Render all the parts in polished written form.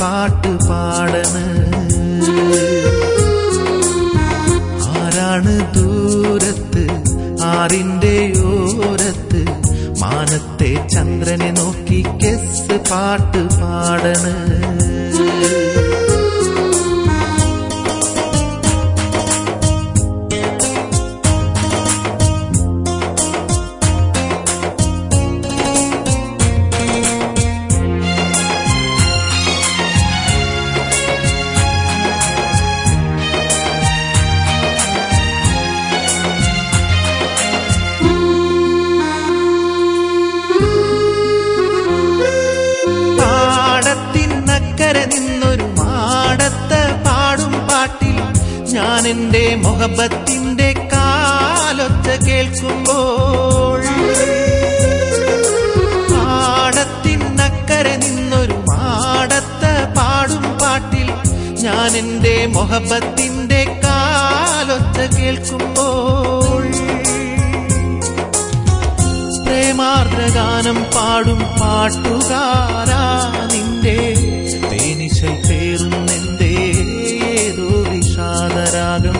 പാട്ട് പാടണ്. ആരാണ് ദൂരത്ത് ആറിന്റെ ഓരത്ത് മാനത്തെ ചന്ദ്രനെ നോക്കി കെസ് പാട്ട് പാടണ്. നിന്നൊരു മാടത്ത് പാടും പാട്ടിൽ ഞാൻ എന്റെ മുഹബത്തിന്റെ കാലൊച്ച കേൾക്കുമ്പോൾ, പാടത്തിനക്കരെ നിന്നൊരു മാടത്ത് പാടും പാട്ടിൽ ഞാൻ എന്റെ മുഹബത്തിന്റെ കാലൊച്ച കേൾക്കുമ്പോൾ, പ്രേമാർദ്രഗാനം പാടും പാട്ടുകാരാ നിന്റെ തേനിശൽ പേറുന്നെന്തേ ഏതോ വിഷാദരാഗം.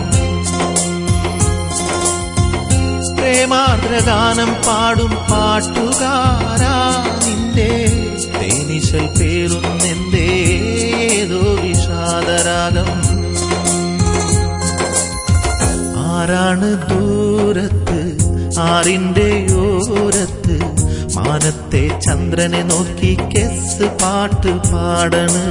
പ്രേമാർദ്രഗാനം പാടും പാട്ടുകാരാ നിന്റെ തേനിശൽ പേറുന്നെന്തേ ഏതോ വിഷാദരാഗം. ആരാണ് ദൂരത്ത് ആറിന്റെ ഓരത്ത് മാനത്തെ ചന്ദ്രനെ നോക്കി കെസ് പാട്ട് പാടണ്.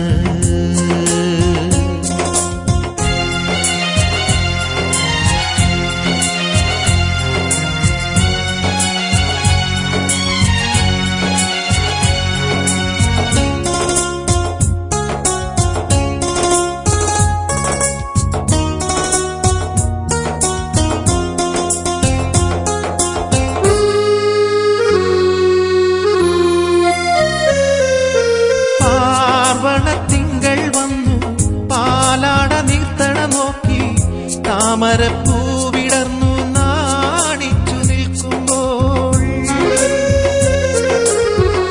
തിങ്കൾ വന്നു പാലാട നീർത്തണ നോക്കി താമരപ്പൂവിടർന്നു നാണിച്ചു നിൽക്കുമ്പോൾ,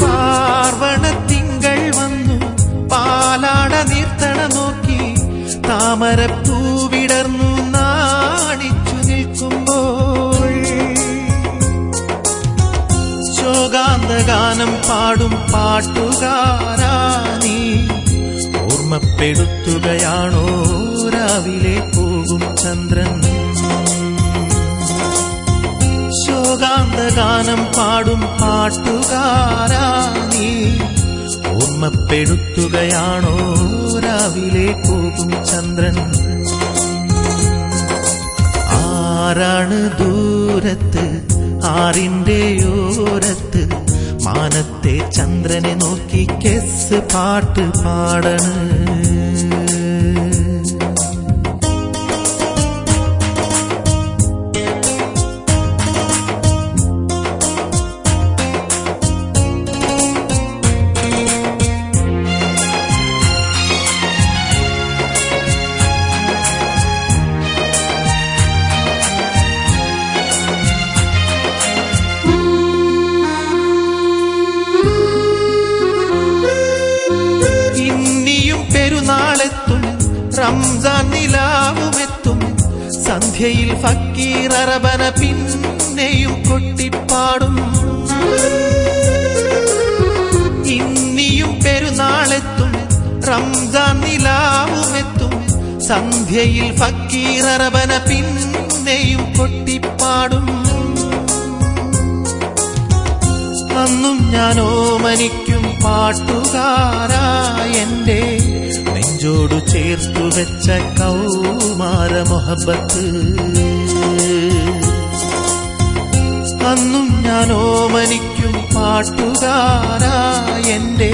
പാർവണത്തിങ്കൾ വന്നു പാലാട നീർത്തണ നോക്കി താമരപ്പൂവിടർന്നു നാണിച്ചു നിൽക്കുമ്പോൾ, ശോകാന്തഗാനം പാടും പാട്ടുകാരാ നീ ഓർമ്മപ്പെടുത്തുകയാണോ രാവിലെ പോകും ചന്ദ്രൻ. ശോകാന്തഗാനം പാടും പാട്ടുകാരാ നീ ഓർമ്മപ്പെടുത്തുകയാണോ രാവിലെ പോകും ചന്ദ്രൻ. ആരാണ് ദൂരത്ത് ആറിന്റെ ഓരത്ത് മാനത്തെ ചന്ദ്രനെ നോക്കി കെസ് പാട്ട് പാടണ്. പെരുന്നാളെത്തും റംസാൻ നിലാവുമെത്തും സന്ധ്യയിൽ ഫക്കീർ അറബന പിന്നെയും കൊട്ടിപ്പാടും. ഇന്നിയും പെരുന്നാളെത്തും റംസാൻ നിലാവുമെത്തും സന്ധ്യയിൽ ഫക്കീർ അറബന പിന്നെയും കൊട്ടിപ്പാടും. അന്നും ഞാനോ മനിക്കും പാട്ടുകാരാ എന്റെ നെഞ്ചോടു ചേർത്തു വെച്ച കൗമാര മൊഹബത്ത്. അന്നും ഞാനോ മനിക്കും പാട്ടുകാരാ എന്റെ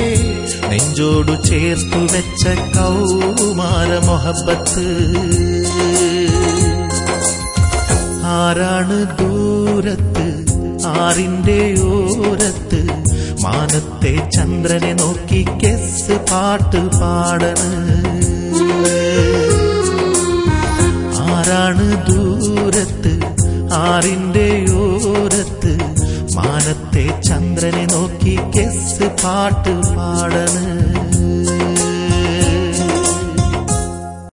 നെഞ്ചോടു ചേർത്തു വെച്ച കൗമാര മൊഹബത്ത്. ആരാണ് ദൂരത്ത് ആറിന്റെ ഓരത്ത് മാനത്തെ ചന്ദ്രനെ നോക്കി കെസ് പാട്ട് പാടണ്. ആരാണ് ദൂരത്ത് ആറിന്റെ ഓരത്ത് മാനത്തെ ചന്ദ്രനെ നോക്കി കെസ് പാട്ട് പാടണ്.